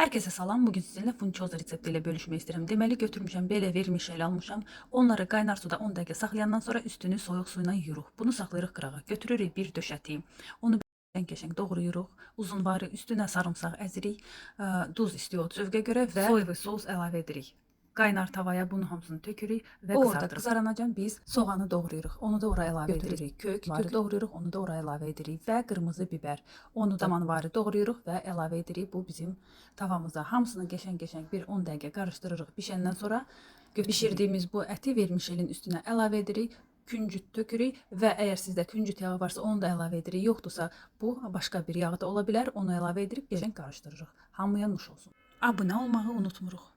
Herkese salam. Bugün sizinle funçoz resepti ilə bölüşmək istəyirəm. Deməli götürmüşəm belə vermişəl almışam. Onları qaynar suda 10 dəqiqə saxlayandan sonra üstünü soyuq suyla yuyuruq. Bunu saxlayırıq qırağa. Götürürük bir döşəti. Onu qəşəng doğrayırıq. Uzunvarı üstünə sarımsaq əzirik. Duz istiyor zövqə görə və soy və sos əlavə edirik. Qaynar tavaya bunun hamısını tökürük və orada qızaranacan biz soğanı doğrayırıq. Onu da oraya əlavə edirik. Kök doğrayırıq, onu da oraya əlavə edirik və qırmızı biber. Onu da zamanvarı doğrayırıq və əlavə edirik bu bizim tavamıza. Hamısını qəşəng bir 10 dəqiqə qarışdırırıq. Bişəndən sonra bişirdiyimiz bu əti vermişelin üstünə əlavə edirik. Küncüt tökürük və əgər sizdə küncüt yağı varsa onu da əlavə edirik. Yoxdursa bu başqa bir yağ da ola bilər. Onu əlavə edib qəşəng qarışdırırıq. Hamıya nuş olsun. Abunə olmağı unutmuruq.